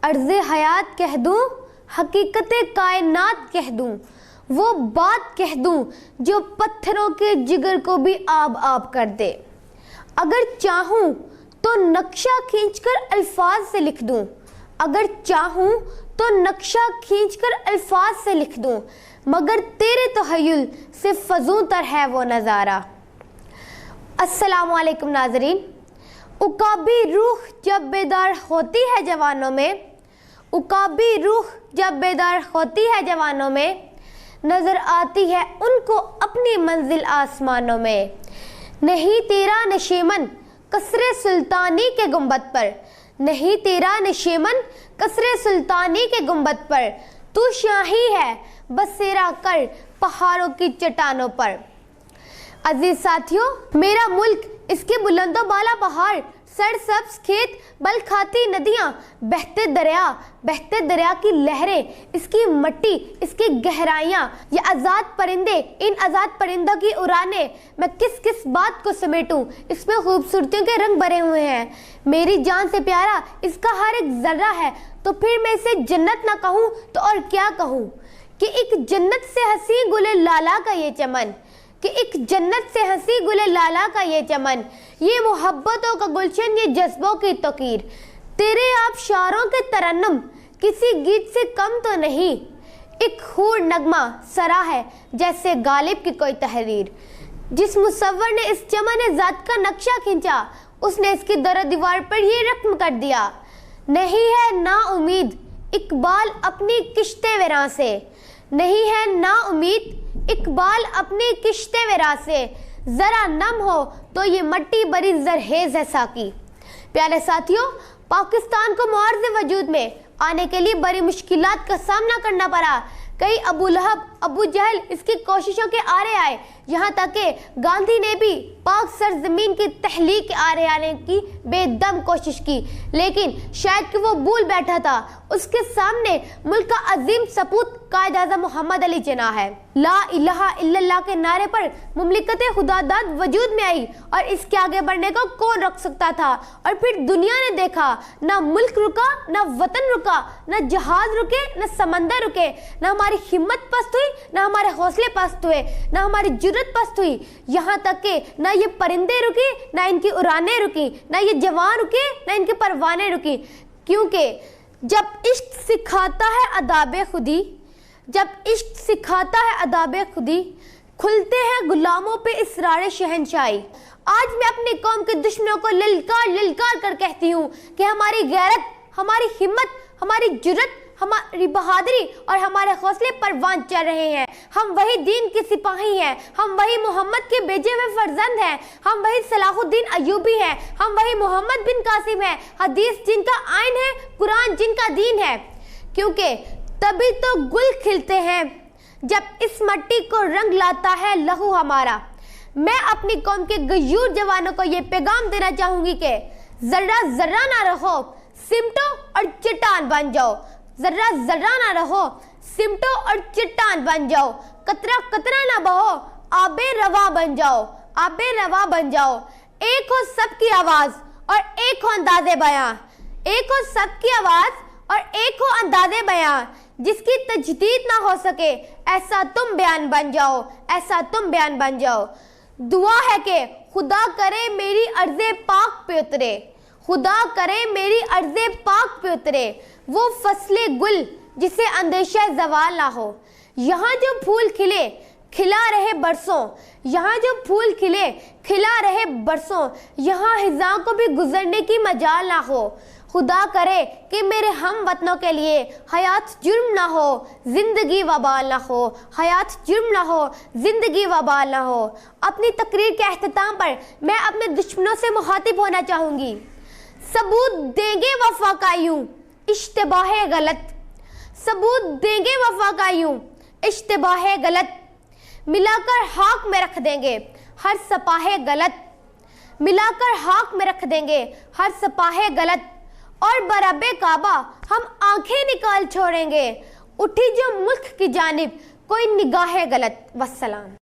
अर्ज़े हयात कह दूँ, हकीकते कायनात कह दूँ, वो बात कह दूँ जो पत्थरों के जिगर को भी आब आब कर दे। अगर चाहूँ तो नक्शा खींचकर अल्फाज से लिख दूँ, अगर चाहूँ तो नक्शा खींचकर अल्फाज से लिख दूँ, मगर तेरे तहय्युल से फजूं तर है वो नज़ारा। अस्सलामु अलैकुम नाज़रीन। उकाबी रूह जब बेदार होती है जवानों में, उकाबी रूह जब बेदार होती है जवानों में, नज़र आती है उनको अपनी मंजिल आसमानों में। नहीं तेरा नशीमन कसरे सुल्तानी के गुंबद पर, नहीं तेरा नशीमन कसरे सुल्तानी के गुंबद पर, तू शाही है बसेरा कर पहाड़ों की चट्टानों पर। अजीज साथियों, मेरा मुल्क, इसके बुलंदो बाला पहाड़, सरसब्ज खेत, बल खाती नदियाँ, बहते दरिया की लहरें, इसकी मिट्टी, इसकी गहराइयाँ, ये आज़ाद परिंदे, इन आज़ाद परिंदों की उड़ानें, मैं किस किस बात को समेटूं, इसमें खूबसूरतियों के रंग भरे हुए हैं। मेरी जान से प्यारा इसका हर एक जर्रा है, तो फिर मैं इसे जन्नत ना कहूँ तो और क्या कहूँ। कि एक जन्नत से हंसी गुले लाला का ये चमन, कि एक जन्नत से हंसी गुले लाला का ये चमन, ये मोहब्बतों का गुलशन, ये जज्बों की तकीर, तेरे आप शारों के तरन्नुम किसी गीत से कम तो नहीं। एक खूर नगमा सरा है जैसे गालिब की कोई तहरीर। जिस मुसव्वर ने इस चमन ज़ात का नक्शा खींचा, उसने इसकी दर दीवार पर ये रक्म कर दिया। नहीं है ना उम्मीद इकबाल अपनी किश्ते वेरां से, नहीं है ना उम्मीद इकबाल अपनी किश्ते वेरा से, जरा नम हो तो ये मट्टी बड़ी जरहेज है साकी। प्यारे साथियों, पाकिस्तान को मुआर्ज़े वजूद में आने के लिए बड़ी मुश्किलात का सामना करना पड़ा। कई अबू लहब, अबू जहल इसकी कोशिशों के आरे आए, यहाँ तक कि गांधी ने भी पाक सरजमीन की तहलीक आरे आने की बेदम कोशिश की, लेकिन शायद कि वो भूल बैठा था उसके सामने मुल्क का अजीम सपूत कायद आज़म मोहम्मद अली जिन्ना है। ला इलाहा इल्लल्लाह के नारे पर मुमलिकत खुदादाद वजूद में आई, और इसके आगे बढ़ने को कौन रोक सकता था। और फिर दुनिया ने देखा, ना मुल्क रुका, ना वतन रुका, ना जहाज रुके, ना समंदर रुके, ना हमारी हिम्मत पस्त हुई, ना हमारे हौसले पस्त हुए, ना हमारी जुर्रत पस्त हुई। यहाँ तक कि ना ये परिंदे रुके, ना इनकी उड़ानें रुकी, ना ये जवान रुके, ना इनके परवाने रुकी। क्योंकि जब इश्क सिखाता है अदाबे खुदी, जब इश्क सिखाता है अदाबे खुदी, खुलते हैं गुलामों पे इसरार शहनशाही। आज मैं अपनी कौम के दुश्मनों को ललकार ललकार कर कहती हूँ कि हमारी गैरत, हमारी हिम्मत, हमारी जुर्रत, हमारी बहादुरी और हमारे हौसले परवान चढ़ रहे हैं। हम वही दीन के सिपाही हैं, हम वही मोहम्मद के भेजे हुए फर्जंद हैं, हम वही सलाहुद्दीन अयूबी हैं, हम वही मोहम्मद बिन कासिम हैं। हदीस जिनका आइन है, कुरान जिनका दीन है। क्योंकि तभी तो गुल खिलते हैं जब इस मिट्टी को रंग लाता है लहू हमारा। मैं अपनी कौम के गयूर जवानों को ये पैगाम देना चाहूंगी कि जर्रा जर्रा ना रहो, सिमटो और चट्टान बन जाओ। जर्रा जर्रा ना रहो, सिमटो और चट्टान बन जाओ। कतरा कतरा ना बहो, आबे रवा बन जाओ, आबे रवा बन जाओ। एक हो सबकी आवाज और एक हो अंदाजे बयां, एक हो सबकी आवाज और एक हो अंदाजे बयां। जिसकी तजदीद ना हो सके ऐसा तुम बयान बन जाओ, ऐसा तुम बयान बन जाओ। दुआ है कि खुदा करे मेरी अर्ज़े पाक पे उतरे, खुदा करे मेरी अर्ज़े पाक पे उतरे, वो फसले गुल जिसे अंदेशा ज़वाल ना हो। यहाँ जो फूल खिले खिला रहे बरसों, यहाँ जो फूल खिले खिला रहे बरसों, यहाँ हिज़ा को भी गुजरने की मजाल ना हो। खुदा करे कि मेरे हम वतनों के लिए हयात जुर्म ना हो, जिंदगी वबाल ना हो, हयात जुर्म ना हो, जिंदगी वबाल ना हो। अपनी तकरीर के अख्ताम पर मैं अपने दुश्मनों से मुखातिब होना चाहूँगी। सबूत देंगे वफा का यूं इश्तिबाह गलत, सबूत देंगे वफा का यूं इश्तिबाह गलत, मिलाकर हाक में रख देंगे हर सपाहे गलत, मिलाकर हाक में रख देंगे हर सपाहे गलत। और बरबे काबा हम आंखें निकाल छोड़ेंगे, उठी जो मुल्क की जानिब कोई निगाह गलत। वस्सलाम।